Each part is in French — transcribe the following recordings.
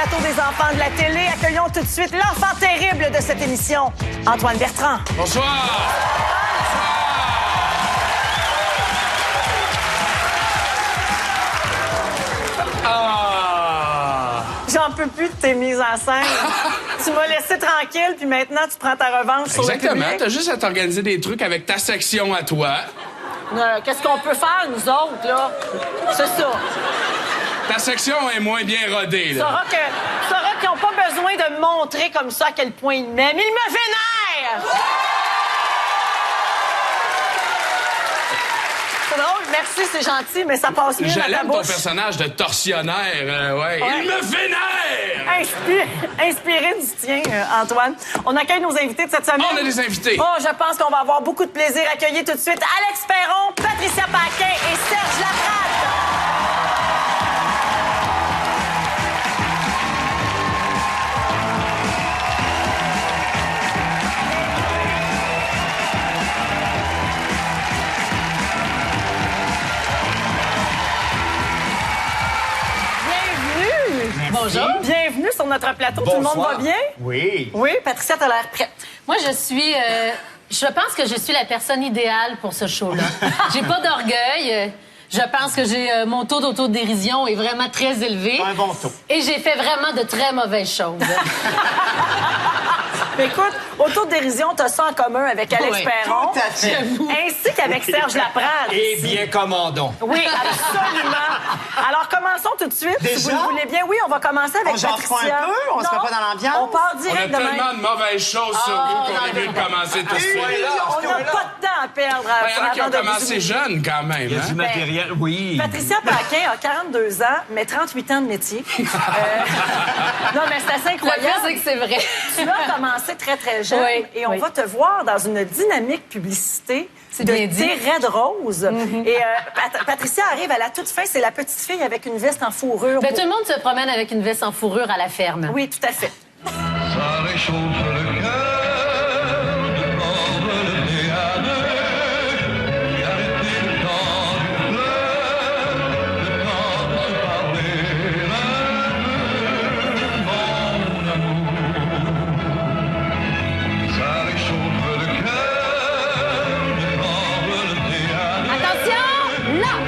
plateau des enfants de la télé. Accueillons tout de suite l'enfant terrible de cette émission, Antoine Bertrand. Bonsoir! J'en peux plus de tes mises en scène. Tu m'as laissé tranquille, puis maintenant, tu prends ta revanche sur le public. Exactement. T'as juste à t'organiser des trucs avec ta section à toi. Qu'est-ce qu'on peut faire, nous autres, là? C'est ça. Ta section est moins bien rodée, là. Sauras qu'ils n'ont pas besoin de me montrer comme ça à quel point ils m'aiment. Ils me vénèrent! C'est drôle, merci, c'est gentil, mais ça passe mieux dans ta J'aime ton bouche. personnage de tortionnaire, ouais. Il me vénère! Inspiré du tien, Antoine. On accueille nos invités de cette semaine. On a des invités. Oh, je pense qu'on va avoir beaucoup de plaisir à accueillir tout de suite Alex Perron, Patricia Paquin et Serge Laprade. Bonjour. Bienvenue sur notre plateau. Bonsoir. Tout le monde va bien? Oui. Oui, Patricia, t'as l'air prête. Moi, je pense que je suis la personne idéale pour ce show-là. J'ai pas d'orgueil. Je pense que mon taux d'autodérision est vraiment très élevé. Un bon taux. Et j'ai fait vraiment de très mauvaises choses. Mais écoute, autodérision, t'as ça en commun avec Alex Oui, Perron. tout à fait. Ainsi qu'avec Serge Laprade. Eh bien, commandons. Oui, absolument. Alors, commençons tout de suite, si vous Déjà? le voulez bien. Oui, on va commencer avec On jase Patricia. pas un peu? On se Non, met pas dans l'ambiance? On part On a direct de tellement même. de mauvaises choses sur vous qu'on est mieux de commencer tout de suite. On n'a pas de temps à perdre Il y en a qui avant ont de commencé vous- jeunes, quand même. Il y a hein? du matériel, oui. Patricia Paquin a 42 ans, mais 38 ans de métier. Non, mais c'est assez Le pire, c'est incroyable. que c'est vrai. Tu as commencé très, très jeune Oui, et on oui. va te voir dans une dynamique publicité C'est de bien dit. thé Red Rose. Et Patricia arrive à la toute fin, c'est la petite fille avec une veste en fourrure. Ben, tout le monde se promène avec une veste en fourrure à la ferme. Oui, tout à fait. Ça réchauffe le cœur de prendre le thé avec et arrêter le temps du fleuve, le temps de se parler mon amour. Ça réchauffe le cœur de prendre le thé avec. Attention! Non!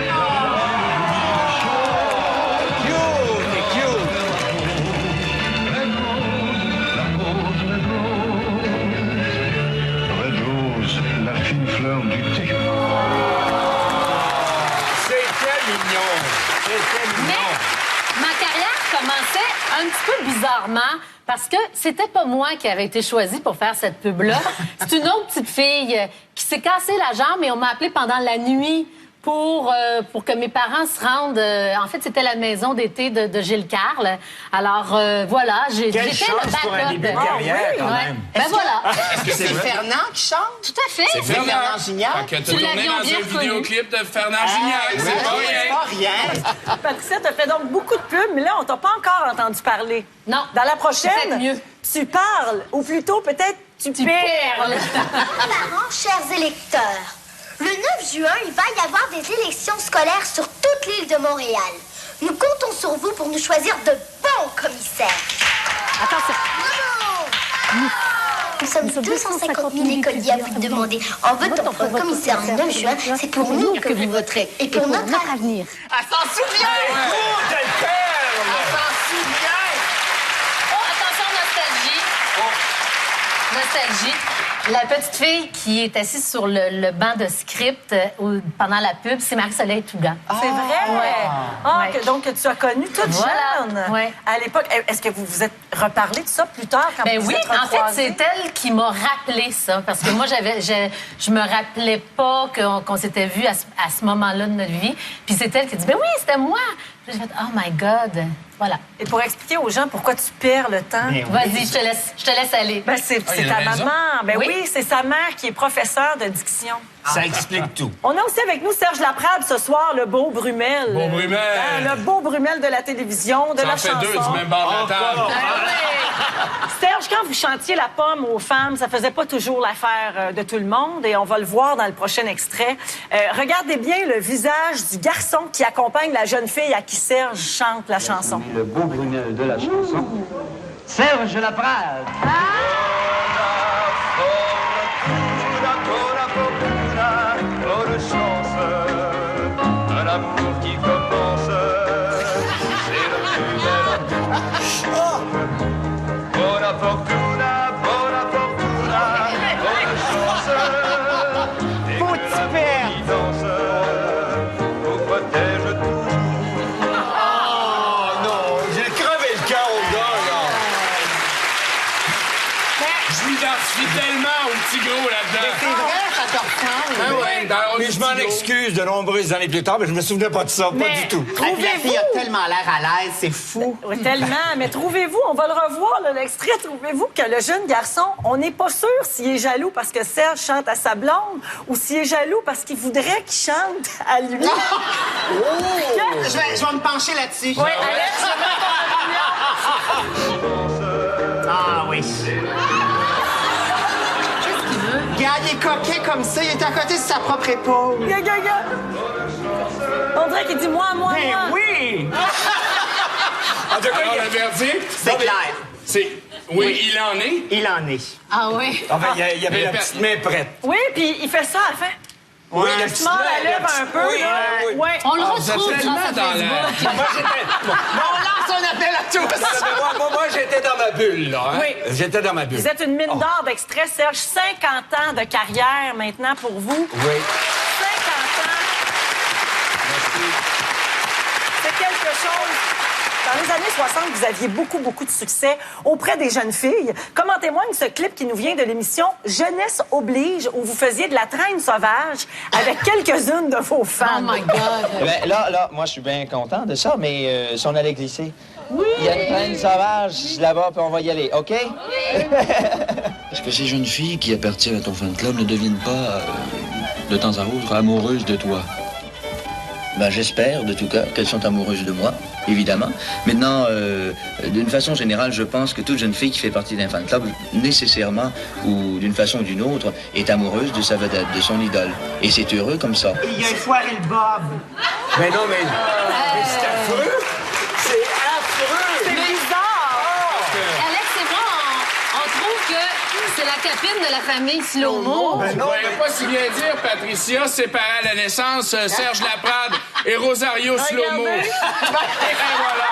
Red Rose, la fine fleur du thé. C'était mignon. C'était mignon. Mais ma carrière commençait un petit peu bizarrement parce que c'était pas moi qui avait été choisie pour faire cette pub-là. C'est une autre petite fille qui s'est cassée la jambe et on m'a appelée pendant la nuit pour que mes parents se rendent... en fait, c'était la maison d'été de Gilles Carle. Alors, voilà, Quelle j'étais chance le pour un backup. début de carrière, quand Ouais. même. Ben voilà, Est-ce que c'est Fernand qui chante? tout à fait. Fernand Gignac. Fait que t'as Tu tourné l'avions dans bien un reconnu. vidéoclip de Fernand Gignac, Oui, c'est pas c'est rien. pas rien. Patricia, tu as fait donc beaucoup de pubs, mais là, on t'a pas encore entendu parler. Non. Dans la prochaine, Peut-être mieux. tu parles, ou plutôt peut-être tu perles. Parents, chers électeurs, le 9 juin, il va y avoir des élections scolaires sur toute l'île de Montréal. Nous comptons sur vous pour nous choisir de bons commissaires. Attention. Nous sommes 250 000 écoliers à vous demander. En votant pour un commissaire le 9 juin, c'est pour nous que vous voterez et pour notre avenir. Elle s'en souvient! Oh, quelle perle! Elle s'en souvient! Oh, attention, nostalgie. Nostalgie. La petite fille qui est assise sur le banc de script pendant la pub, c'est Marie-Soleil Tougan. C'est vrai? Ouais. Ah, Ouais. donc tu as connu toute Voilà. jeune. Ouais. À l'époque, est-ce que vous vous êtes reparlé de ça plus tard quand Ben vous oui, êtes en fait, recroisés? c'est elle qui m'a rappelé ça. Parce que moi, je me rappelais pas qu'on s'était vus à ce moment-là de notre vie. Puis c'est elle qui dit, ben oui, c'était moi. Puis j'ai fait, oh my God. Voilà. Et pour expliquer aux gens pourquoi tu perds le temps... Mais oui. Vas-y, je te laisse aller. Ben, c'est il y a ta une raison. maman. Ben Oui. oui, c'est sa mère qui est professeure de diction. Ça explique tout. On a aussi avec nous Serge Laprade ce soir, le beau Brumel. Beau Brumel. Le beau Brumel de la télévision, de Ça la en fait chanson. deux du même bord de la table. Serge, quand vous chantiez la pomme aux femmes, ça faisait pas toujours l'affaire de tout le monde et on va le voir dans le prochain extrait. Regardez bien le visage du garçon qui accompagne la jeune fille à qui Serge chante la chanson. Le beau Brunel de la chanson, Serge Laprade. Bonne chance, un amour qui commence, c'est le plus bel amour. Buona fortuna, bonne chance, et Beau que petit la père. providence vous protège tous. Oh non, j'ai crevé le cœur au gars, là. Je m'identifie tellement au petit gros là-dedans. C'est vrai, ça te ressemble. Ah ouais, dans le Mais je m'en petit gros. excuse de nombreuses années plus tard, mais je me souvenais pas de ça, pas Mais du tout. Et puis la fille a tellement l'air à l'aise, c'est fou. Oui, tellement. Mais trouvez-vous, on va le revoir, là, l'extrait, trouvez-vous que le jeune garçon, on n'est pas sûr s'il est jaloux parce que Serge chante à sa blonde ou s'il est jaloux parce qu'il voudrait qu'il chante à lui. Je vais me pencher là-dessus. Oui, Alex, Ah oui. Regarde, il est coquet comme ça. Il est à côté de sa propre épaule. Gaga. On dirait qu'il dit moi. Ben oui! En tout cas, Alors, le verdict, C'est clair. c'est... Oui, il en est. Il en est. Ah oui? enfin, il y avait la Mais- petite main prête. Oui, puis il fait ça à la fin. Oui, Il se mord la lèvre un peu, oui, là. oui. Ouais. On le vous êtes retrouve tellement grâce à dans Facebook. Moi, j'étais... On lance un appel à tous. moi, j'étais dans ma bulle, là. Hein? Oui. J'étais dans ma bulle. Vous êtes une mine d'or d'extrait, Serge. 50 ans de carrière maintenant pour vous. Oui. 50 ans. C'est quelque chose. Dans les années 60, vous aviez beaucoup de succès auprès des jeunes filles. Comme en témoigne ce clip qui nous vient de l'émission Jeunesse oblige, où vous faisiez de la traîne sauvage avec quelques-unes de vos Oh femmes. my God. Ben, là, moi, je suis bien content de ça, mais si on allait glisser. Oui. Il y a une traîne sauvage là-bas, puis on va y aller, OK? Est-ce que ces jeunes filles qui appartiennent à ton fan club ne deviennent pas, de temps à autre, amoureuses de toi? Ben, j'espère, de tout cas, qu'elles sont amoureuses de moi, évidemment. Maintenant, d'une façon générale, je pense que toute jeune fille qui fait partie d'un fan club, nécessairement, ou d'une façon ou d'une autre, est amoureuse de sa vedette, de son idole. Et c'est heureux comme ça. Il y a foiré le bob. Mais non, mais c'est affreux. C'est affreux. C'est bizarre. Alex et moi, on trouve que c'est la capine de la famille Slow-Mo. Vous ne pourriez pas si bien dire, Patricia, séparée à la naissance, Serge Laprade et Rosario Slow-Mo. Regardez. Et voilà!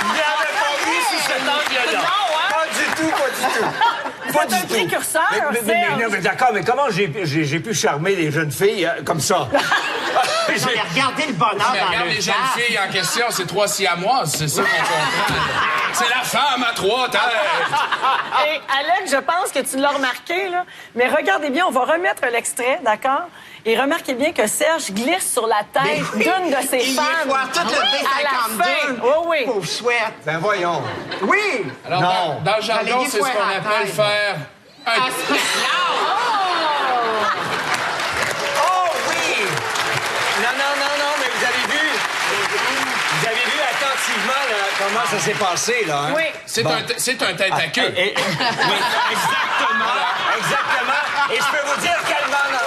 J'avais pas vu sous cet angle-là. Pas du tout. Vous êtes un précurseur, Serge. mais d'accord, mais comment j'ai pu charmer les jeunes filles comme ça? Non, mais regardez le bonheur Mais dans regarde le les jeunes filles en question, c'est 3 siamoises, c'est ça qu'on comprend. C'est la femme à 3 têtes. Et Alex, je pense que tu l'as remarqué, là. Mais regardez bien, on va remettre l'extrait, d'accord? Et remarquez bien que Serge glisse sur la tête d'une de ses Il femmes. y foire tout le À la fin. B52. Oui. Pauvre chouette. Ben voyons. Oui! Alors, Non. dans le jargon, Valérie c'est ce qu'on Foire à appelle tête. faire un... Ah, c'est Oh oui! Non, mais vous avez vu attentivement là, comment ça s'est passé, là. Hein? Oui. C'est Bon. c'est un tête à queue. Oui, exactement. Et je peux vous dire qu'elle m'en a...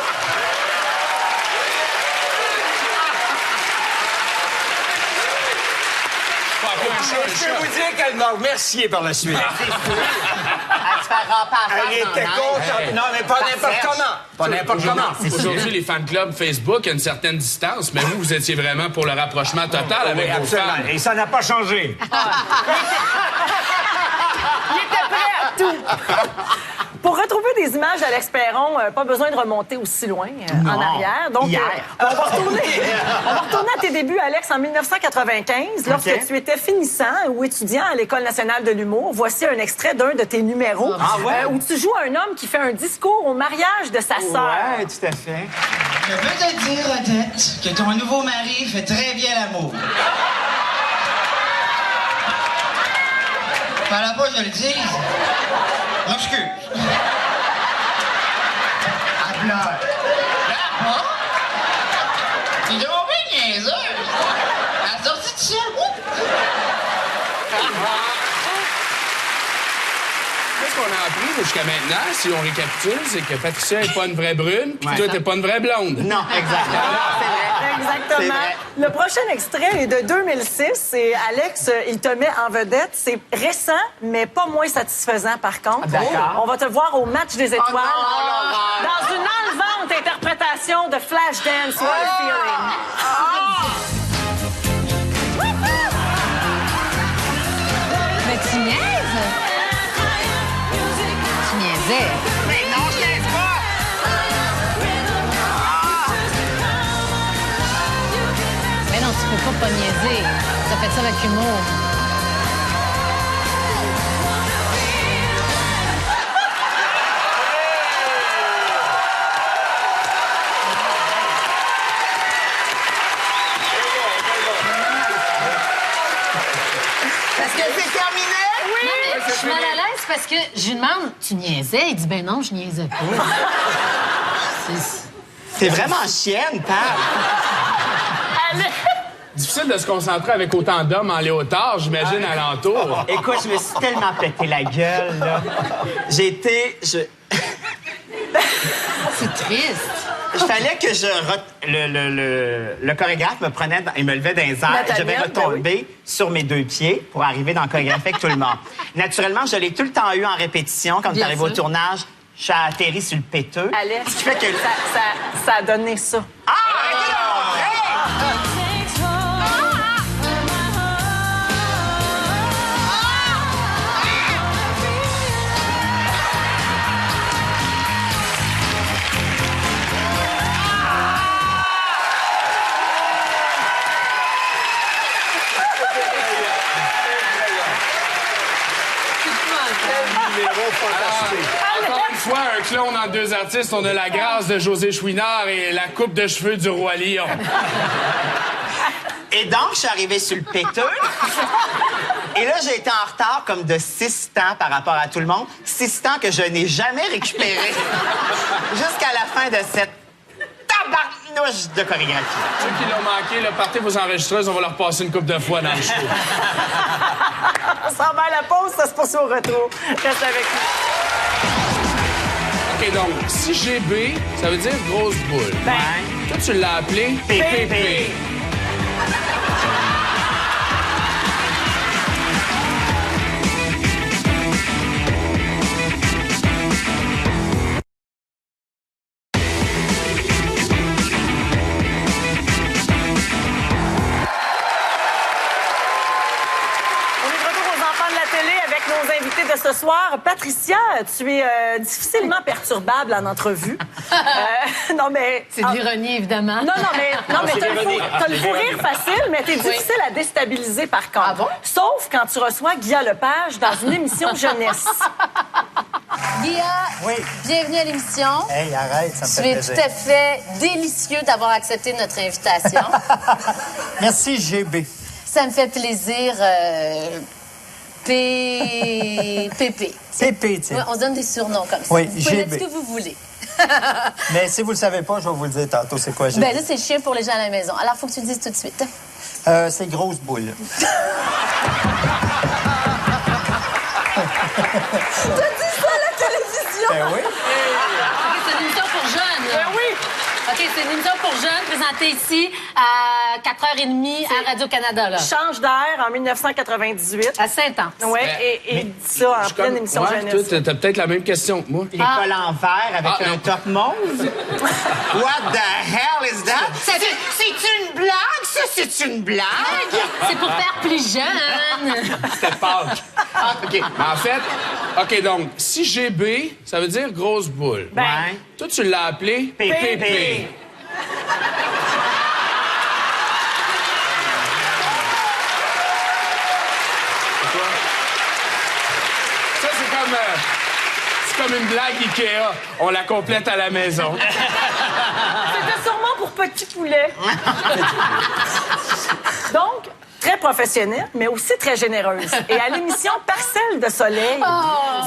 Pas un peu un chat, un Je peux chat. vous dire qu'elle m'a remercié par la suite. Elle se fait ramper à Elle face était dans la contente. neige. Non, mais pas Par n'importe Serge. comment. Pas n'importe comment. Aujourd'hui, les fan clubs Facebook à une certaine distance, mais vous étiez vraiment pour le rapprochement total avec Oui, vos absolument. fans. Et ça n'a pas changé. Il était prêt à tout. Pour retrouver des images d'Alex Perron, pas besoin de remonter aussi loin en arrière. Donc, hier. on va retourner à tes débuts, Alex, en 1995, lorsque tu étais finissant ou étudiant à l'École nationale de l'humour. Voici un extrait d'un de tes numéros où tu joues un homme qui fait un discours au mariage de sa sœur. Ouais, tout à fait. Je veux te dire, Odette, que ton nouveau mari fait très bien l'amour. Fallait pas que je le dise. M'excuse. Elle pleure. Pleure pas? Tu es donc bien niaiseuse. Elle a sorti de ça. Ce qu'on a appris jusqu'à maintenant, si on récapitule, c'est que Patricia n'est pas une vraie brune, puis toi, t'es pas une vraie blonde. Non, exactement. Exactement. Le prochain extrait est de 2006 et Alex, il te met en vedette. C'est récent, mais pas moins satisfaisant par contre. D'accord. On va te voir au match des étoiles non, dans une enlevante interprétation de Flashdance What a Feeling. Mais tu niaises? Tu niaisais. Mais non, je laisse pas! Mais non, tu peux pas niaiser. Tu as fait ça avec humour. Est-ce que c'est terminé? Non, mais je suis mal à l'aise parce que je lui demande, tu niaisais? Il dit, ben non, je niaisais pas. T'es vraiment chienne, Pat. Difficile de se concentrer avec autant d'hommes en léotard, j'imagine, alentour. Écoute, je me suis tellement pété la gueule, là. J'ai été... C'est triste. Il fallait que le chorégraphe me prenait, il me levait dans les airs, et je devais retomber sur mes deux pieds pour arriver dans le chorégraphe avec tout le monde. Naturellement, je l'ai tout le temps eu en répétition. Quand j'arrive au tournage, je suis atterri sur le péteux. Alex, Ce qui fait que... ça a donné ça. Ah! Arrêtez là! Encore une fois, un clone en deux artistes. On a la grâce de José Chouinard et la coupe de cheveux du roi Lion. Et donc, je suis arrivé sur le péteux. Et là, j'ai été en retard comme de 6 temps par rapport à tout le monde. 6 temps que je n'ai jamais récupéré. Jusqu'à la fin de cette tabarnouche de chorégraphie. Ceux qui l'ont manqué, là, partez vos enregistreuses, on va leur passer une coupe de fois dans le show. On s'en va à la pause, ça se passe au retour. Reste avec nous. OK, donc, si j'ai B, ça veut dire grosse boule. Ben, Toi, tu l'as appelé Pépé. De ce soir. Patricia, tu es difficilement perturbable en entrevue. Non, mais... C'est de l'ironie, évidemment. Non, mais t'as le fou rire facile, mais t'es difficile à déstabiliser, par contre. Ah bon? Sauf quand tu reçois Guilla Lepage dans une émission jeunesse. Guilla, Oui. bienvenue à l'émission. Hey, arrête, ça me Tu fait es plaisir. tout à fait délicieux d'avoir accepté notre invitation. Merci, GB. Ça me fait plaisir. Pépé. Pépé, tiens. Ouais, on se donne des surnoms comme ça. Oui, vous pouvez mettre GB. ce que vous voulez. Mais si vous le savez pas, je vais vous le dire tantôt. C'est quoi, GB? Ben là, c'est le chien pour les gens à la maison. Alors, faut que tu le dises tout de suite. C'est grosse boule. T'as dit ça à la télévision? Ben oui. C'est une émission pour jeunes. Ben oui! OK, c'est une émission pour jeunes présentée ici à 4h30 à Radio-Canada. Là. Change d'air en 1998. À Saint-Anne. Oui, et dit ça en Je pleine comme- émission ouais, jeunesse. toi, t'as peut-être la même question que moi. L'école en verre avec Ah, un non. top mauve? What the hell is that? C'est une blague, ça? C'est une blague? C'est pour faire plus jeune. C'était Pâques. Ah, OK. En fait, OK, donc, si j'ai B, ça veut dire grosse boule. Ben, Ouais. Toi, tu l'as appelé Pépé. Ça, c'est comme une blague Ikea. On la complète à la maison. c'était sûrement pour petit poulet. Donc, très professionnelle, mais aussi très généreuse. Et à l'émission Parcelle de soleil,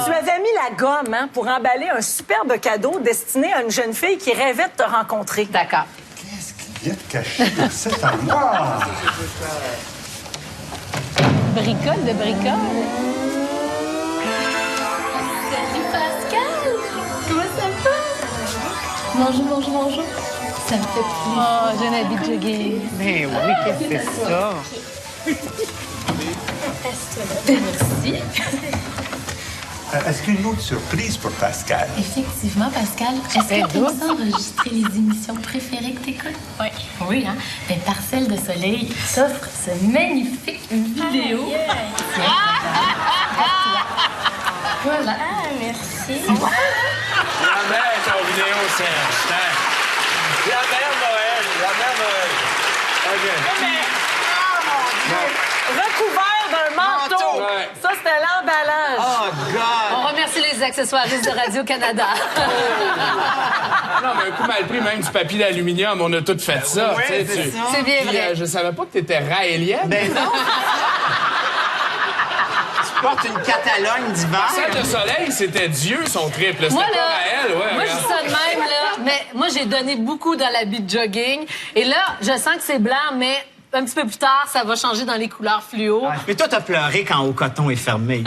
tu avais mis la gomme pour emballer un superbe cadeau destiné à une jeune fille qui rêvait de te rencontrer. D'accord. Qu'est-ce qu'il y a de caché dans cette armoire? Bricole de bricole. Salut Pascal! Comment ça va? Bonjour. Ça me fait plaisir. Oh, j'ai un habit de jogging. Mais oui, qu'est-ce que c'est ça? Merci. Est-ce qu'il y a une autre surprise pour Pascal? Effectivement, Pascal. Est-ce que tu peux enregistrer les émissions préférées que tu écoutes? Oui. Oui, hein? Ben, Parcelle de soleil t'offre ce magnifique vidéo. Voilà. Ah, merci. La mère, ton vidéo, Serge. La mère Noël. OK. Recouvert d'un manteau. Ouais. Ça, c'était l'emballage. Oh, God! On remercie les accessoiristes de Radio-Canada. Non, mais un coup mal pris, même du papier d'aluminium, on a tout fait ça. Oui, tu sais, c'est ça. C'est bien Puis, vrai. je savais pas que t'étais raélienne. Ben non! Tu portes une Catalogne d'hiver. Celle de soleil, c'était Dieu, son triple. C'était Moi, pas là, Raël, ouais. moi, je dis ça de même, là. Mais moi, j'ai donné beaucoup dans l'habit de jogging. Et là, je sens que c'est blanc, mais un petit peu plus tard, ça va changer dans les couleurs fluo. Mais toi, t'as pleuré quand Au Coton est fermé.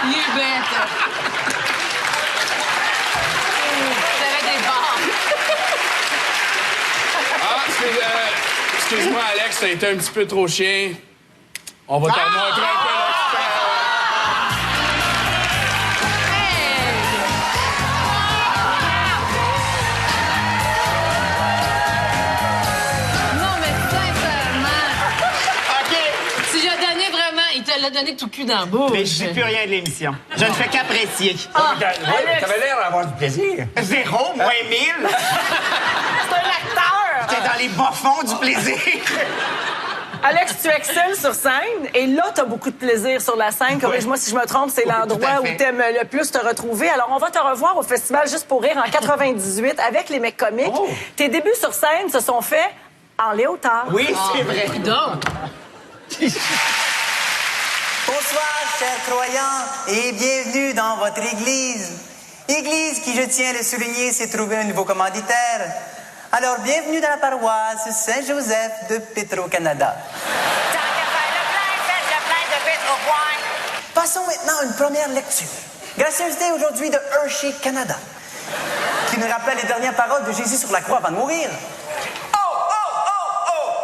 Il est bête. J'avais des barres. Excuse-moi, Alex, t'as été un petit peu trop chien. On va te montrer un peu l'expérience. Non, mais sincèrement, OK. tu lui as donné vraiment, il te l'a donné tout cul dans la bouche. Mais je suis plus rien de l'émission. Je ne fais qu'apprécier. T'avais l'air d'avoir du plaisir. 0, moins 1000. C'est un acteur. T'es dans les bas-fonds du plaisir. Alex, tu excelles sur scène et là, tu as beaucoup de plaisir sur la scène. Corrige-moi si je me trompe, c'est Oui, l'endroit tout à où fait. tu aimes le plus te retrouver. Alors, on va te revoir au Festival Juste pour rire en 98 avec les mecs comiques. Oh. Tes débuts sur scène se sont faits en léotard. Oui, c'est vrai. Donc, Bonsoir, chers croyants, et bienvenue dans votre église. Église qui, je tiens à le souligner, s'est trouvé un nouveau commanditaire. Alors, bienvenue dans la paroisse Saint-Joseph de Petro-Canada. Passons maintenant à une première lecture. Gracieuseté aujourd'hui de Hershey Canada, qui nous rappelle les dernières paroles de Jésus sur la croix avant de mourir. Oh,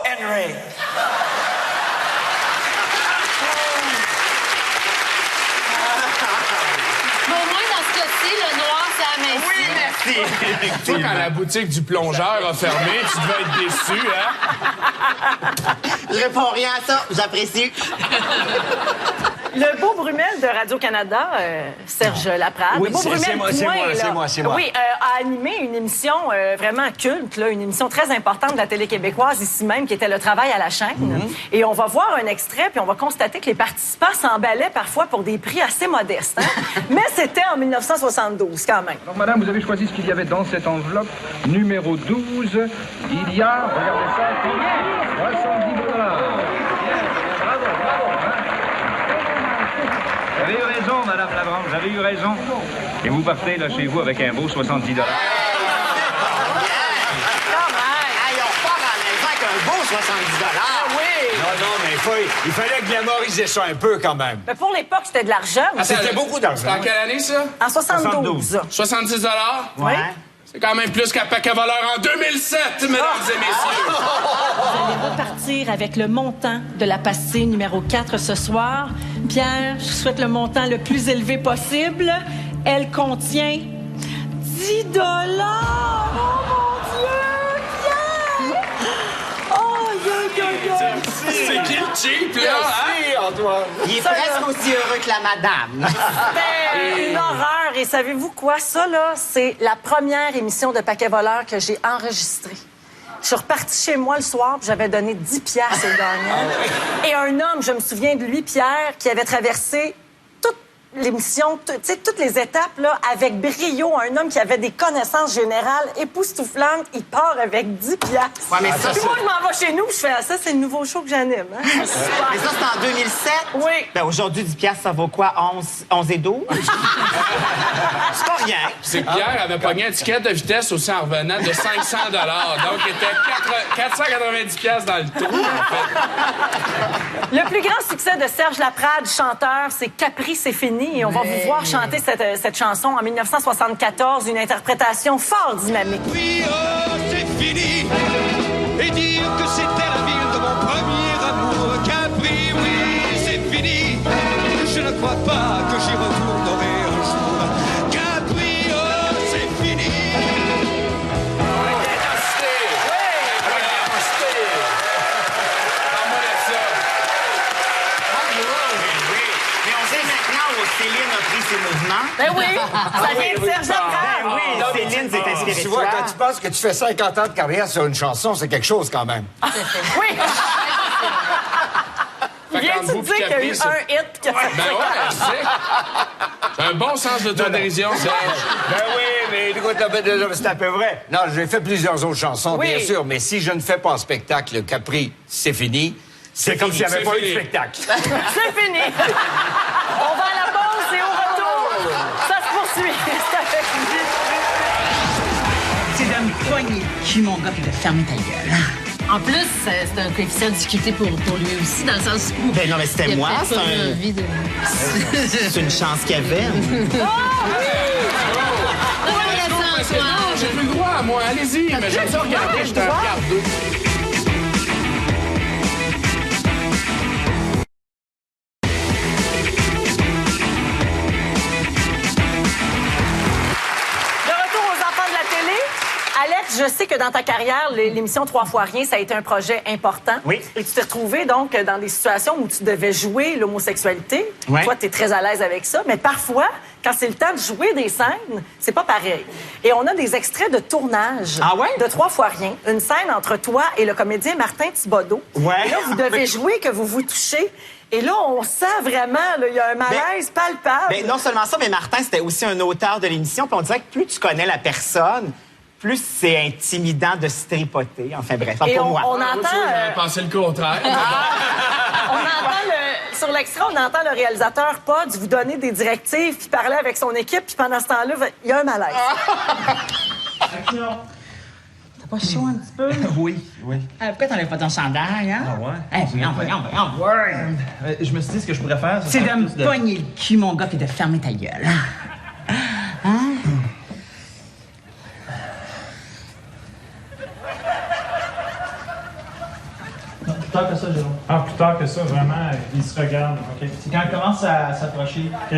Henry! mais au moins, dans ce cas-ci, le noir, c'est à main. Oui, merci. Toi, quand la boutique du plongeur a fermé, tu devais être déçu, hein? Je réponds rien à ça. J'apprécie. Le beau Brumel de Radio-Canada, Serge Laprade. Oui, le beau c'est Brumel moi, point, c'est là. moi. Oui, a animé une émission vraiment culte, là, une émission très importante de la télé québécoise ici même, qui était Le Travail à la chaîne. Et on va voir un extrait, puis on va constater que les participants s'emballaient parfois pour des prix assez modestes. Hein? Mais c'était en 1972, quand même. Alors, madame, vous avez choisi ce qu'il y avait dans cette enveloppe. Numéro 12, il y a, regardez ça, 70 $. Bravo. Vous avez eu raison, madame Labranche, vous avez eu raison. Et vous partez là chez vous avec un beau 70 $. Hey, on repart à la maison avec un beau 70 $. Oui! Non, mais il fallait glamoriser ça un peu quand même. Mais pour l'époque, c'était de l'argent. C'était beaucoup d'argent. C'était en quelle année, ça? En 72. 70 $? Oui. C'est quand même plus qu'un paquet voleur en 2007, mesdames et messieurs. Vous allez repartir avec le montant de la pastille numéro 4 ce soir. Pierre, je souhaite le montant le plus élevé possible. Elle contient 10 $. Oh mon Dieu, Pierre! Oh, C'est qui le cheap, là? Hein? Antoine. Il est presque aussi heureux que la madame. C'était une horreur. Et savez-vous quoi? Ça, là, c'est la première émission de Paquet voleur que j'ai enregistrée. Je suis repartie chez moi le soir, puis j'avais donné 10 piastres au gagnant. Et un homme, je me souviens de lui, Pierre, qui avait traversé toute l'émission, tu sais, toutes les étapes, là, avec brio, un homme qui avait des connaissances générales époustouflantes, il part avec 10 piastres. Ouais, mais ça, Puis moi, je m'en vais chez nous, puis je fais, ça, c'est le nouveau show que j'anime. Hein? Mais ça, c'est en 2007? Oui. Ben, aujourd'hui, 10 piastres, ça vaut quoi? 11 et 12? C'est pas rien. C'est que Pierre avait pogné un ticket de vitesse aussi en revenant de 500 $. Donc, il était 490 piastres dans le trou, en fait. Le plus grand succès de Serge Laprade, chanteur, c'est Capri, c'est fini. Et on va vous voir chanter cette chanson en 1974, une interprétation fort dynamique. Oui, oh, c'est fini. Et dire que c'était la ville de mon premier amour. Capri, oui, c'est fini. Je ne crois pas que j'y retournerai un jour. Capri, oh, c'est fini. Mais on sait maintenant où Céline a pris ses mouvements. Ben oui, ça vient de Serge Laprade. Ben oui, Céline s'est inspirée de Tu vois, toi. quand tu penses que tu fais 50 ans de carrière sur une chanson, c'est quelque chose quand même. Oui. Viens-tu vous de dire puis qu'il y a eu Capri, un hit que ça Ben ouais, c'est un bon sens de l'autodérision, Serge. Ben oui, mais écoute, c'est un peu vrai. Non, j'ai fait plusieurs autres chansons, Oui. bien sûr, mais si je ne fais pas un spectacle Capri, c'est fini. C'est comme s'il n'y avait c'est pas eu de fini. spectacle. C'est fini. On va à la pause et au retour, ça se poursuit. C'est avec lui. C'est de me poigner le cul, mon gars, puis de fermer ta gueule. En plus, c'est un coefficient de difficulté pour lui aussi, dans le sens où... Ben non, mais c'était il a moi, peut-être c'est pas un- envie de... C'est une chance qu'il y avait. Non, j'ai plus le droit, moi. Allez-y, mais j'aime ça regarder, je te regarde deux. De retour aux enfants de la télé. Alex, je sais que dans ta carrière, l'émission 3 fois rien, ça a été un projet important. Oui. Et tu t'es retrouvé donc dans des situations où tu devais jouer l'homosexualité. Ouais. Toi, tu es très à l'aise avec ça. Mais parfois, quand c'est le temps de jouer des scènes, c'est pas pareil. Et on a des extraits de tournage Ah ouais? de 3 fois rien. Une scène entre toi et le comédien Martin Thibodeau. Ouais. Et là, vous devez jouer que vous vous touchez. Et là, on sent vraiment, il y a un malaise palpable. Ben, non seulement ça, mais Martin, c'était aussi un auteur de l'émission. Puis on dirait que plus tu connais la personne, plus c'est intimidant de se tripoter. Enfin bref, Et pour moi. on entend... J'aurais pensé le contraire. On entend sur l'extrait, on entend le réalisateur Pod vous donner des directives puis parler avec son équipe, puis pendant ce temps-là, il y a un malaise. T'as pas chaud un petit peu? Oui. Pourquoi t'enlèves pas ton chandail, hein? Ah ouais? Voyons. Ouais. Je me suis dit, ce que je pourrais faire, C'est de me pogner le cul, mon gars, puis de fermer ta gueule. Hein? Plus tard que ça, Jérôme. Ah, plus tard que ça, vraiment, ils se regardent. OK. C'est quand ils commencent à s'approcher. OK.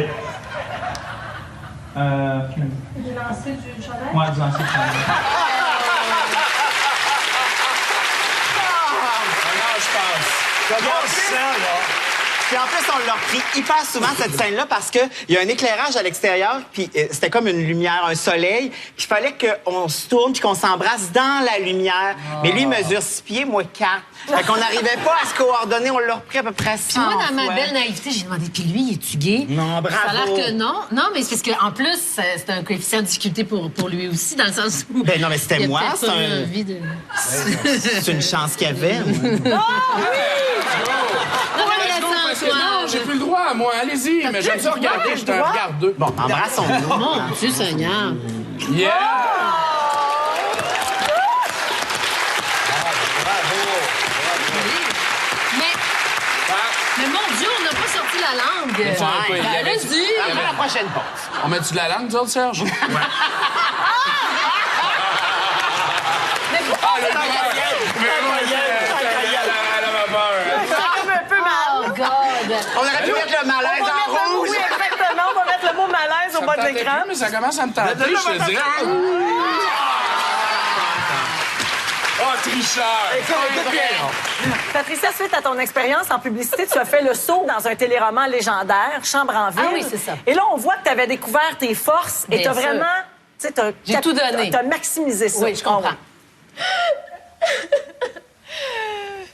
Du lancer du chandail? Ouais, du lancer de chandail. Comment ça, là? Puis en plus, on l'a repris hyper souvent, cette scène-là, parce qu'il y a un éclairage à l'extérieur, puis c'était comme une lumière, un soleil. Puis il fallait qu'on se tourne puis qu'on s'embrasse dans la lumière. Mais lui, il mesure 6 pieds, moi 4. Fait qu'on n'arrivait pas à se coordonner. On l'a repris à peu près 100 Puis moi, dans ma fois. belle naïveté, j'ai demandé, puis lui, es-tu gay? Non, bravo. Ça a l'air que non. Non, mais c'est parce qu'en plus, c'est un coefficient de difficulté pour lui aussi, dans le sens où... Ben non, mais c'était il a moi, peut-être c'est pas un- envie de... C'est une chance qu'il y avait. Non, mais Let's go, parce que François. non, j'ai plus le droit, moi. Allez-y, mais j'aime ça regarder, je te regarde deux. Bon, embrassons-nous. Mon Dieu Seigneur. Yeah! Mais mon Dieu, on n'a pas sorti la langue. Ouais. Ben, allez-y. Après la prochaine pause. On met-tu de la langue, nous autres, Serge? Mais pourquoi c'est comme un peu mal? Oh, God. On aurait pu mettre le malaise en rouge. Oui, exactement. On va mettre le mot malaise au bas de l'écran. Mais ça commence à me tenter, je te dirais. Oh, tricheur! Patricia, suite à ton expérience en publicité, tu as fait le saut dans un téléroman légendaire, Chambre en ville. Ah oui, c'est ça. Et là, on voit que tu avais découvert tes forces et Bien tu as sûr. vraiment... tu sais, J'ai tout donné. Tu as maximisé ça. Oui, je comprends.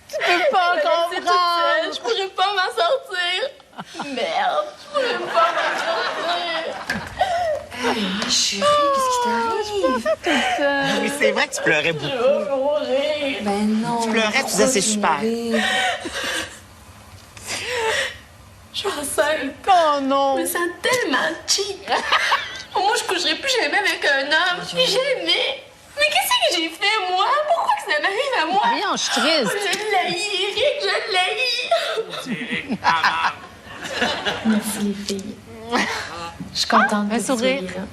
Tu peux pas comprendre. Je pourrais pas m'en sortir. Merde, je peux même pas m'en Chérie, qu'est-ce qui t'arrive? Oui, c'est vrai que tu pleurais beaucoup. Ben non. Tu pleurais, tu disais c'est super. Je suis enceinte. Oh non! Je me sens tellement cheap. Moi, je coucherai plus jamais avec un homme. Jamais. Mais qu'est-ce que j'ai fait, moi? Pourquoi que ça m'arrive à moi? Voyons, je suis triste. Je l'haïs, Eric, je l'haïs. Merci, les filles. Je suis contente de sourire. là.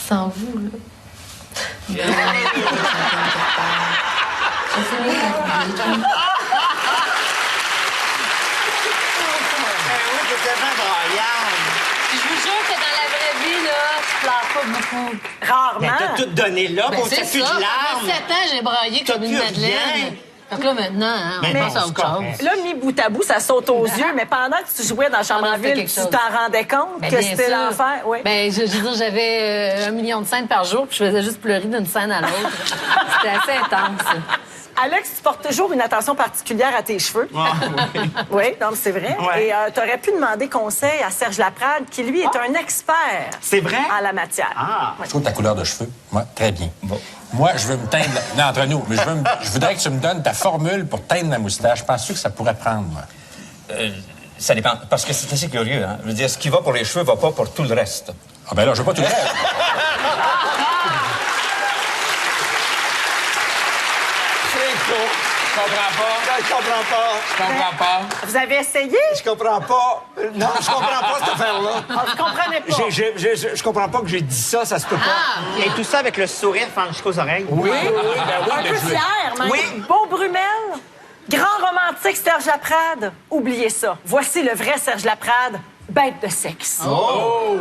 Sans vous, là. Je vous jure que dans la vraie vie, là, je pleure pas beaucoup. Rarement. Ben, t'as tout donné là, Ben, bon, c'est t'as plus de ça, larmes. pendant 7 ans, j'ai braillé T'as comme une plus madeleine. rien. Donc là, maintenant, hein, on Mais passe non, à autre c'est chose. correct. Là, mis bout à bout, ça saute aux yeux, mais pendant que tu jouais dans Chambre On en en fait ville, quelque tu chose. t'en rendais compte Ben, que bien c'était sûr. l'enfer? Oui. Ben, je veux dire, j'avais 1 million de scènes par jour, puis je faisais juste pleurer d'une scène à l'autre. C'était assez intense. Alex, tu portes toujours une attention particulière à tes cheveux. Oui, non, mais c'est vrai. Ouais. Et tu aurais pu demander conseil à Serge Laprade, qui, lui, est un expert C'est vrai? en la matière. Ah. Je trouve ta couleur de cheveux, moi, très bien. Moi, je veux me teindre... Non, entre nous, mais je voudrais que tu me donnes ta formule pour teindre ma moustache. Penses-tu que ça pourrait prendre, moi? Ça dépend. Parce que c'est assez curieux, hein. Je veux dire, ce qui va pour les cheveux va pas pour tout le reste. Ah ben là, je veux pas tout le reste. C'est trop. Je comprends pas. Je comprends pas. Je comprends pas. Vous avez essayé? Je comprends pas. Non, je comprends pas cette affaire-là. Ah, vous comprenez pas. Je comprends pas que j'ai dit ça, ça se peut pas. Et tout ça avec le sourire fend jusqu'aux oreilles. Oui, oui, Un peu fier, même. Oui. Beau Brumel, grand romantique Serge Laprade. Oubliez ça. Voici le vrai Serge Laprade, bête de sexe. Oh!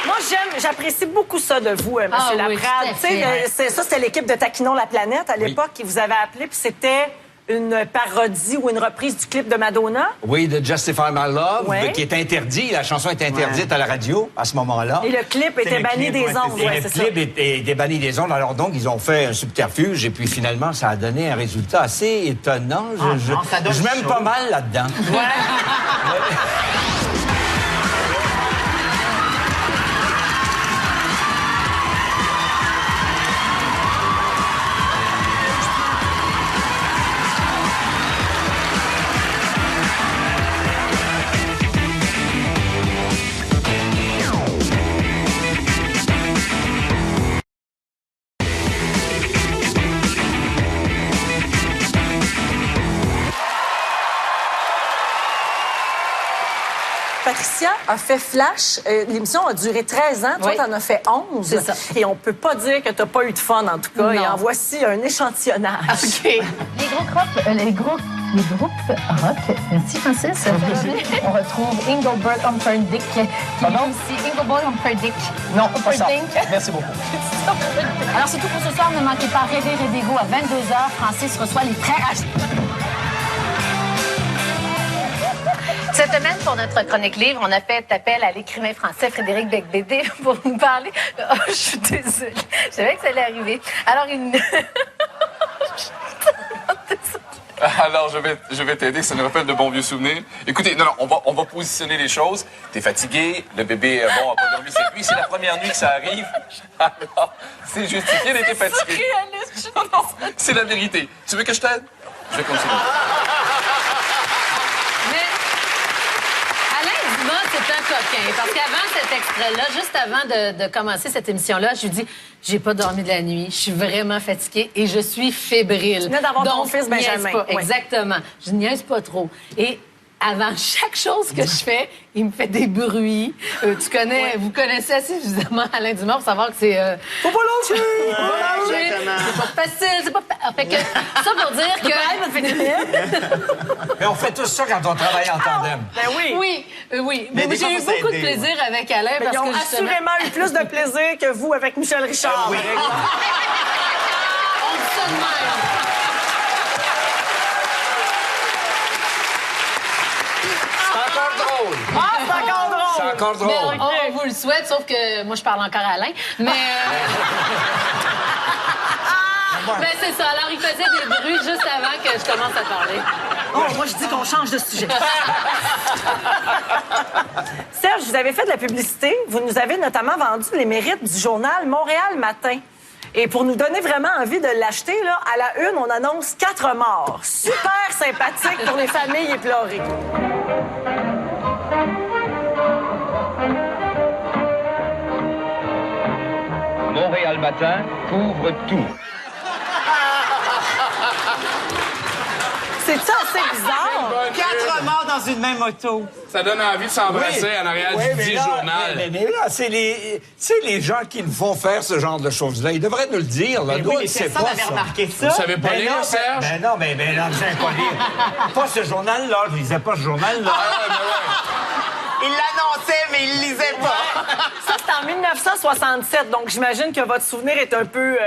Moi, j'apprécie beaucoup ça de vous, M. Ah oui, Laprade. tout à Tu sais, fait. ça, c'était l'équipe de Taquinons la planète à l'époque qui vous avait appelé, puis c'était une parodie ou une reprise du clip de Madonna. Oui, de Justify My Love, Ouais. qui est interdit. La chanson est interdite à la radio à ce moment-là. Et le clip était banni des ondes. Et Ouais, le c'est ça. clip était banni des ondes. Alors donc, ils ont fait un subterfuge et puis finalement, ça a donné un résultat assez étonnant. ça donne Je m'aime chaud. pas mal là-dedans. Patricia a fait Flash. L'émission a duré 13 ans. Toi, Oui. t'en as fait 11. C'est ça. Et on peut pas dire que t'as pas eu de fun, en tout cas. Non. Et en voici un échantillonnage. OK. Les groupes rock, merci Francis. On retrouve Engelbert Humperdinck, qui est aussi Engelbert Humperdinck. Non, pas ça. Humperdinck. Merci beaucoup. Alors surtout pour ce soir, ne manquez pas Rêver Rédégo à 22h. Francis reçoit les frères H. Cette semaine, pour notre chronique livre, on a fait appel à l'écrivain français Frédéric Beigbeder pour nous parler. Oh, je suis désolée. Je savais que ça allait arriver. Alors, Alors, je vais t'aider, ça nous rappelle de bons vieux souvenirs. Écoutez, non, on va positionner les choses. T'es fatigué, le bébé, bon, a pas dormi cette nuit, c'est la première nuit que ça arrive. Alors, c'est justifié d'être fatigué. C'est la vérité. Tu veux que je t'aide? Je vais continuer. Alain Dumas, c'est un coquin. Parce qu'avant cet extrait-là, juste avant de commencer cette émission-là, je lui dis, j'ai pas dormi de la nuit, je suis vraiment fatiguée et je suis fébrile. Tu venais d'avoir ton Donc, fils niaise Benjamin. pas. Oui. Exactement. Je niaise pas trop. Et avant chaque chose que je fais, il me fait des bruits. Vous connaissez assez suffisamment Alain Dumas pour savoir que c'est... Faut pas lâcher! Faut pas lâcher! C'est pas facile, c'est pas... Fait que, ça pour dire que... Mais on fait tout ça quand on travaille en tandem. Ben oui. Oui. Mais Mais des fois, j'ai eu faut beaucoup de s'aider, plaisir avec Alain Mais parce ils ont que justement... assurément eu plus de plaisir que vous avec Michel Richard. Oui. par exemple. On dit ça de même. C'est encore drôle. Ah, c'est encore drôle! C'est encore drôle. Ben, on vous le souhaite, sauf que moi, je parle encore à Alain. Mais... Ben, c'est ça. Alors, il faisait des bruits juste avant que je commence à parler. Oh, moi, je dis qu'on change de sujet. Serge, vous avez fait de la publicité. Vous nous avez notamment vendu les mérites du journal Montréal Matin. Et pour nous donner vraiment envie de l'acheter, là, à la une, on annonce 4 morts. Super sympathique pour les familles éplorées. Montréal Matin couvre tout. C'est ça assez bizarre? 4 morts dans une même auto. Ça donne envie de s'embrasser en arrière du mais dit là, journal. Mais là, c'est les gens qui nous font faire ce genre de choses-là. Ils devraient nous le dire. Là. Mais Nous, oui, on mais ne sait personne pas n'avait ça. remarqué ça. Vous savez pas Ben lire, non, Serge? Ben non, mais non, je sais pas lire. Pas ce journal-là. Je lisais pas ce journal-là. Il l'annonçait, mais il lisait pas. Ça, c'est en 1967, donc j'imagine que votre souvenir est un peu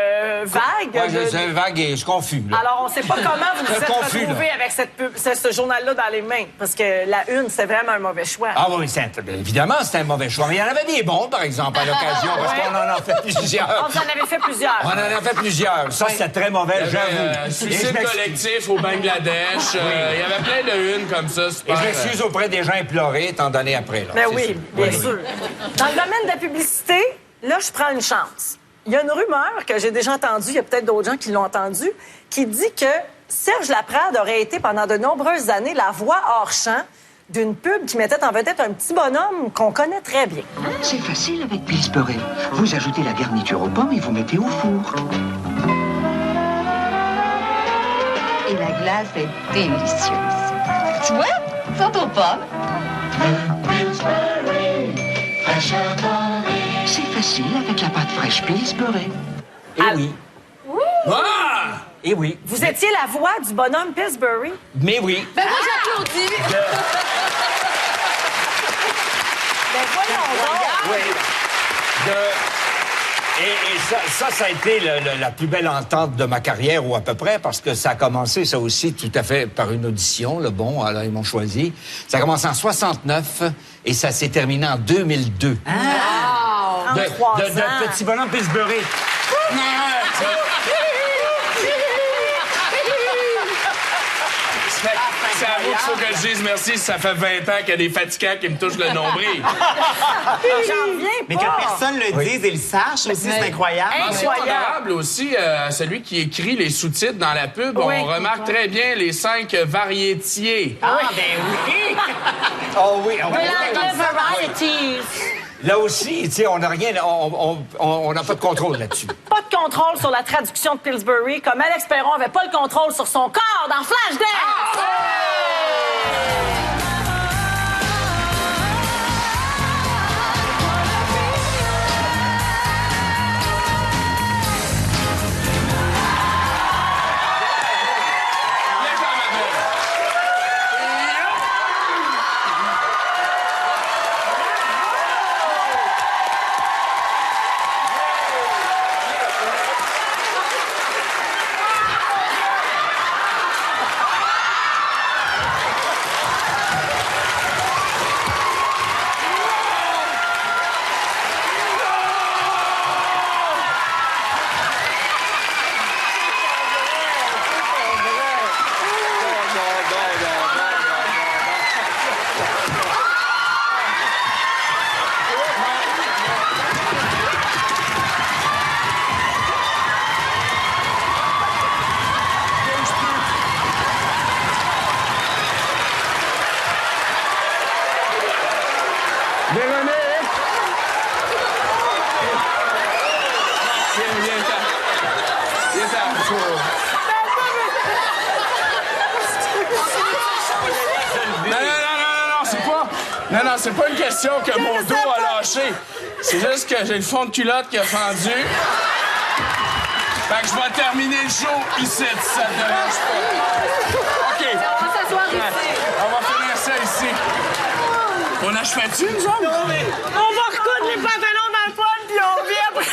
vague. Ouais, c'est vague et je suis confus. Là. Alors, on ne sait pas comment vous vous êtes Confus, retrouvé avec ce journal-là dans les mains, parce que la une, c'est vraiment un mauvais choix. Ah oui, évidemment, c'était un mauvais choix. Mais il y en avait des bons, par exemple, à l'occasion, parce qu'on en a fait plusieurs. Vous en avez fait plusieurs. On en a fait plusieurs. Ça, c'était très mauvais, j'avoue. Suicide collectif au Bangladesh. Il y avait plein de une comme ça. Et Super. je m'excuse auprès des gens éplorés, étant donné après. Là. Mais C'est oui, sûr. bien sûr. Dans le domaine de la publicité, là, je prends une chance. Il y a une rumeur que j'ai déjà entendue, il y a peut-être d'autres gens qui l'ont entendue, qui dit que Serge Laprade aurait été pendant de nombreuses années la voix hors champ d'une pub qui mettait en vedette un petit bonhomme qu'on connaît très bien. C'est facile avec Pillsbury. Vous ajoutez la garniture aux pommes et vous mettez au four. Et la glace est délicieuse. Tu vois? Sont aux pommes. C'est facile avec la pâte fraîche Pillsbury. Et oui. Ah! Et oui. Vous étiez la voix du bonhomme Pillsbury? Mais oui. Ben, moi, j'applaudis. Ben voyons donc. Oui. Et ça a été la plus belle entente de ma carrière, ou à peu près, parce que ça a commencé, ça aussi, tout à fait par une audition. Là, bon, alors ils m'ont choisi. Ça a commencé en 69 et ça s'est terminé en 2002. En 3 ans. De petit bonhomme Pillsbury. C'est à vous qu'il faut que je dise merci. Ça fait 20 ans qu'il y a des fatigants qui me touchent le nombril. J'en reviens pas. Mais que personne le dise et le sache aussi, c'est incroyable. Mention honorable aussi à celui qui écrit les sous-titres dans la pub. Oui. On remarque très bien les 5 variétiers. Ah, ben oui! Oh oui. Varieties. Là aussi, tu sais, on n'a rien, on n'a pas de contrôle là-dessus. Pas de contrôle sur la traduction de Pillsbury, comme Alex Perron avait pas le contrôle sur son corps dans Flashdance. Non, c'est pas une question que mon dos a lâché. C'est juste que j'ai le fond de culotte qui a fendu. Fait que je vais terminer le show ici, si ça te dérange pas. OK. On va s'asseoir ici. On va finir ça ici. On achevait-tu, nous autres? Non, mais on va recoudre les pantalons dans le poil, puis on vient après.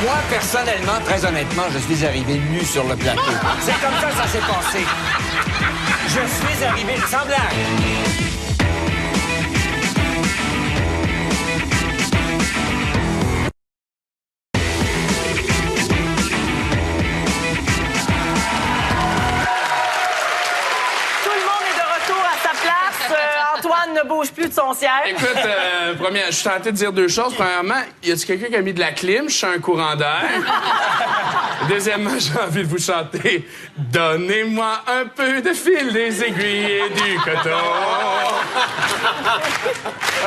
Moi, personnellement, très honnêtement, je suis arrivé nu sur le plateau. C'est comme ça que ça s'est passé. Je suis arrivé sans blague. Antoine ne bouge plus de son siège. Écoute, je suis tenté de dire deux choses. Premièrement, y a-t-il quelqu'un qui a mis de la clim? Je suis un courant d'air. Deuxièmement, j'ai envie de vous chanter « Donnez-moi un peu de fil, des aiguilles et du coton. »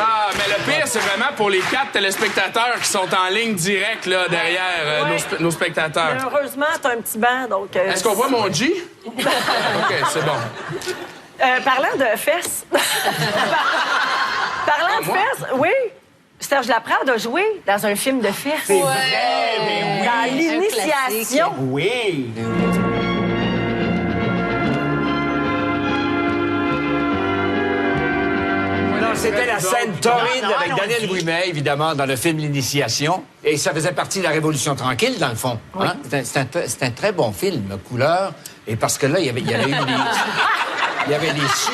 Ah, mais le pire, c'est vraiment pour les 4 téléspectateurs qui sont en ligne directe là, derrière nos spectateurs. Mais heureusement, t'as un petit banc, donc... Est-ce qu'on voit mon G? OK, c'est bon. Parlant de fesses... Parlant de fesses, oui... Serge Laprade a joué dans un film de fesses. C'est vrai, mais oui. Dans l'initiation. Oui. C'était la scène torride avec Daniel Ouimet, évidemment, dans le film L'Initiation. Et ça faisait partie de la Révolution tranquille, dans le fond. Hein? C'est un très bon film, couleur. Et parce que là, il y avait des sous.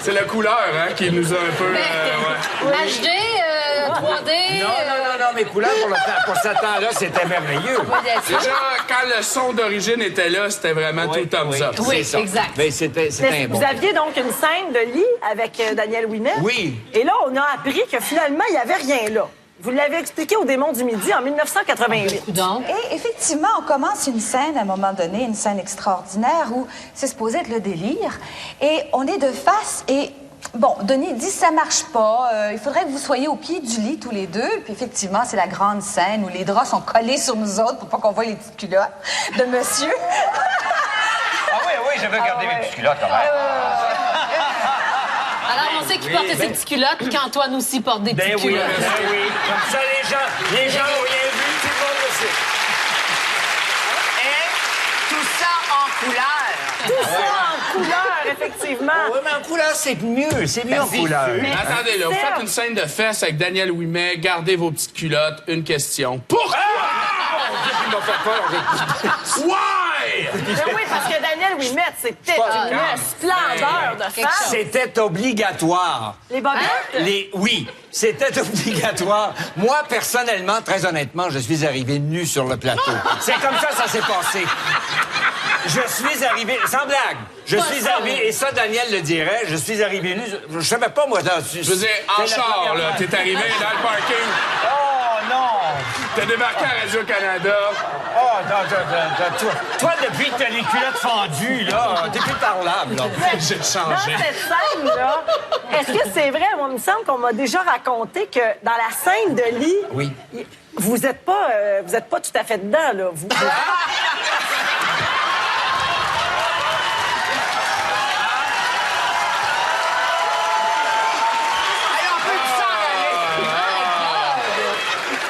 C'est la couleur, hein, qui nous a un peu... HD, 3D... Non, mais couleur, pour ce temps-là, c'était merveilleux. Déjà, quand le son d'origine était là, c'était vraiment tout thumbs up. Oui, exact. Mais c'était un bon. Vous aviez donc une scène de lit avec Daniel Ouimet. Oui. Et là, on a appris que finalement, il n'y avait rien là. Vous l'avez expliqué au Démon du Midi en 1988. Donc. Et effectivement, on commence une scène, à un moment donné, une scène extraordinaire où c'est supposé être le délire. Et on est de face et... Bon, Denis dit, ça marche pas. Il faudrait que vous soyez au pied du lit tous les deux. Puis effectivement, c'est la grande scène où les draps sont collés sur nous autres pour pas qu'on voie les petites culottes de monsieur. Ah oui, j'avais regardé mes petites culottes quand même. Alors, on sait qui portait ses petites culottes, puis qu'Antoine aussi porte des petites culottes. Ben oui. Comme ça, les gens n'ont rien vu, tout le monde le sait. Et tout ça en couleur. Tout ça en couleur, effectivement. Oui, mais en couleur, c'est mieux en couleur. Mais attendez, là, vous faites une scène de fesses avec Daniel Ouimet, gardez vos petites culottes. Une question. Pourquoi? Il m'a fait peur. Why? Mais oui, parce que Daniel Ouimet, c'était une splendeur de femme. C'était obligatoire. Les bobettes? Oui, c'était obligatoire. Moi, personnellement, très honnêtement, je suis arrivé nu sur le plateau. C'est comme ça s'est passé. Je suis arrivé, sans blague, je suis arrivé, et ça, Daniel le dirait, je suis arrivé nu, je savais pas, moi, je veux dire, en char, là, t'es arrivé dans le parking. Oh, non! T'as débarqué à Radio-Canada. Oh, non, toi, depuis que t'as les culottes fendues, là, t'es plus parlable, là. J'ai Dans changé. cette scène-là, est-ce que c'est vrai? Moi, il me semble qu'on m'a déjà raconté que dans la scène de lit, oui. Vous êtes pas tout à fait dedans, là, vous.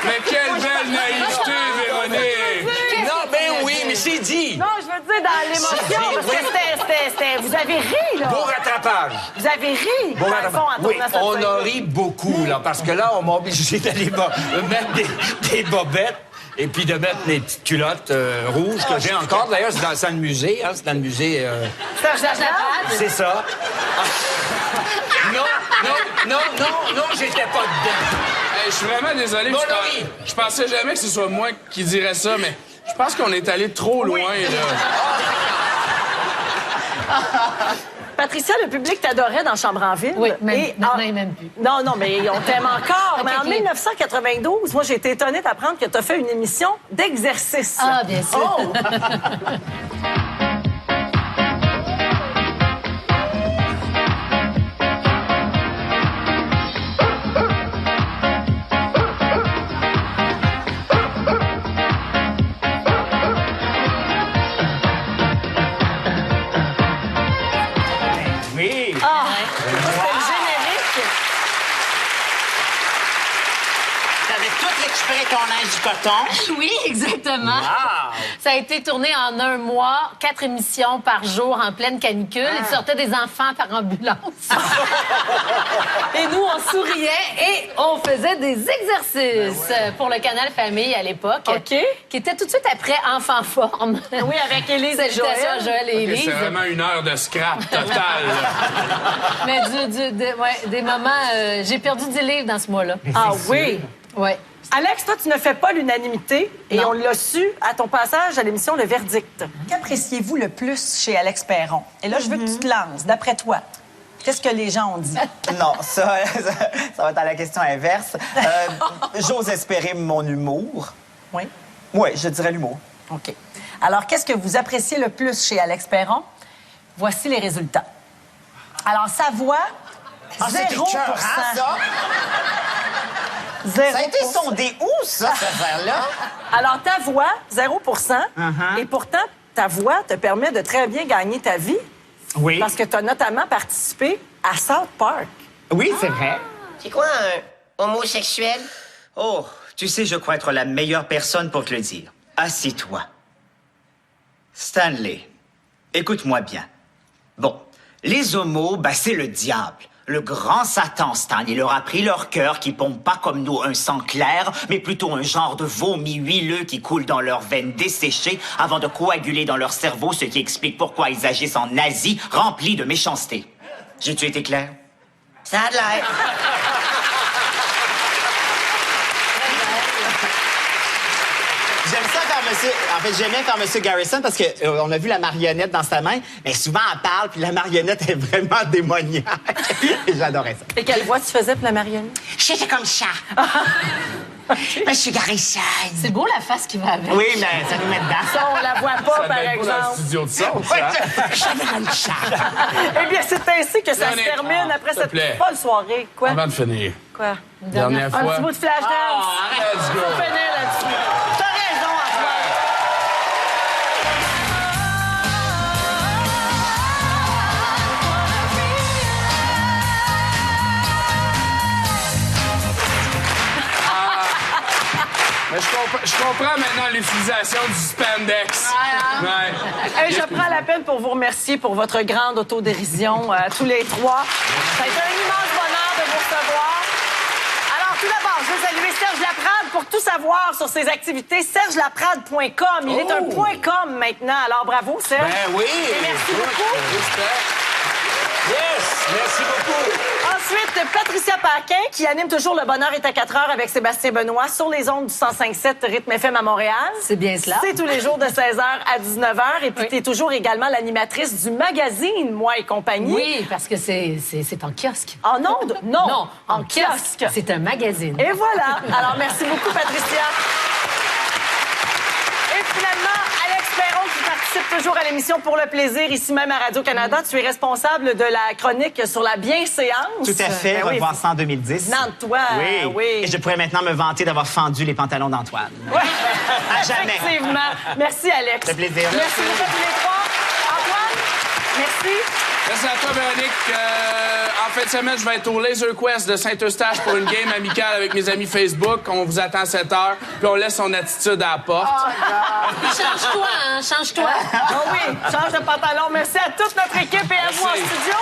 Mais quelle belle naïveté, Véronique! Non, ben oui, mais c'est dit. Non, je veux dire dans l'émotion, parce que c'était... Vous avez ri, là. Beau rattrapage. Vous avez ri, dans le fond, en Oui, tournant cette on scène. a ri beaucoup, là, parce que là, on m'a obligé d'aller mettre des bobettes et puis de mettre mes petites culottes rouges que j'ai encore. D'ailleurs, c'est dans le musée, hein, c'est dans le musée... Serge Laprade? C'est ça. Non, j'étais pas dedans. Je suis vraiment désolé. Je pensais jamais que ce soit moi qui dirais ça, mais je pense qu'on est allé trop loin, là. Patricia, le public t'adorait dans Chambre en ville. Oui, mais maintenant, il m'aime plus. Non, mais on t'aime encore. Mais en Okay. 1992, moi, j'ai été étonnée d'apprendre que tu as fait une émission d'exercice. Ah, bien sûr. Oh! tout récupérer ton linge du coton? Oui, exactement. Wow. Ça a été tourné en 1 mois, 4 émissions par jour en pleine canicule. Il sortait des enfants par ambulance. Et nous, on souriait et on faisait des exercices pour le Canal Famille à l'époque. OK. Qui était tout de suite après Enfants Forme. Oui, avec Élise et Joël. Salutations à Joël et Élise. C'est vraiment 1 heure de scrap total. Mais des moments... j'ai perdu 10 livres dans ce mois-là. Ah oui? Oui. Alex, toi, tu ne fais pas l'unanimité et on l'a su à ton passage à l'émission Le Verdict. Qu'appréciez-vous le plus chez Alex Perron? Et là, je veux que tu te lances. D'après toi, qu'est-ce que les gens ont dit? Non, ça va être à la question inverse. J'ose espérer mon humour. Oui? Oui, je dirais l'humour. OK. Alors, qu'est-ce que vous appréciez le plus chez Alex Perron? Voici les résultats. Alors, sa voix, 0%. C'était écœurant, ça! 0%. Ça a été sondé où, ça, cette affaire-là? Alors, ta voix, 0%. Et pourtant, ta voix te permet de très bien gagner ta vie. Oui. Parce que tu as notamment participé à South Park. Oui, c'est vrai. C'est quoi un homosexuel? Oh, tu sais, je crois être la meilleure personne pour te le dire. Assis-toi. Stanley, écoute-moi bien. Bon, les homos, c'est le diable. Le grand Satan, Stan, il leur a pris leur cœur qui pompe pas comme nous un sang clair, mais plutôt un genre de vomi huileux qui coule dans leurs veines desséchées avant de coaguler dans leur cerveau, ce qui explique pourquoi ils agissent en nazis remplis de méchanceté. J'ai-tu été clair? Ça a de l'air. J'aime ça quand monsieur... En fait, j'aimais quand monsieur Garrison parce qu'on a vu la marionnette dans sa main, mais souvent elle parle, puis la marionnette est vraiment démoniaque. J'adorais ça. Et quelle voix tu faisais pour la marionnette? J'étais comme ça. Monsieur Garrison. C'est beau la face qui va avec. Oui, mais ça nous met dedans. Ça, on la voit pas, par Dans le exemple. studio de son, ça. Eh bien, c'est ainsi que ça se termine après cette folle soirée. Quoi? Avant de finir. Quoi? Dernière Un fois. petit bout de flash dance. Let's go. On va finir là-dessus. T'as raison, Antoine. Mais je comprends maintenant l'utilisation du spandex. Ouais. Hey, je prends la peine pour vous remercier pour votre grande autodérision, tous les trois. Ça a été un immense bonheur de vous recevoir. Alors, tout d'abord, je veux saluer Serge Laprade pour tout savoir sur ses activités. SergeLaprade.com. Il est un .com maintenant. Alors, bravo, Serge. Ben oui. Et merci beaucoup. Yes, merci beaucoup. Ensuite, Patricia Paquin, qui anime toujours Le Bonheur est à 4 heures avec Sébastien Benoît sur les ondes du 105.7 Rythme FM à Montréal. C'est bien cela. C'est tous les jours de 16h à 19h. Et puis, tu es toujours également l'animatrice du magazine Moi et compagnie. Oui, parce que c'est en kiosque. En ondes? Non. Non, en kiosque. C'est un magazine. Et voilà. Alors, merci beaucoup, Patricia. Et finalement, Alex Perron, qui participe toujours à l'émission Pour le plaisir, ici même à Radio-Canada. Tu es responsable de la chronique sur la bienséance. Tout à fait. Ben oui, Revoir ça en 2010. venant de toi. Oui. Et je pourrais maintenant me vanter d'avoir fendu les pantalons d'Antoine. Ouais. À jamais. Effectivement. Merci, Alex. Ça fait plaisir. Merci beaucoup à tous les trois. Antoine, merci. Merci à toi, Véronique. En fin de semaine, je vais être au Laser Quest de Saint-Eustache pour une game amicale avec mes amis Facebook. On vous attend à 7 heures, puis on laisse son attitude à la porte. Change-toi, hein? Change-toi. Oh oui, change de pantalon. Merci à toute notre équipe et à vous en Merci. studio.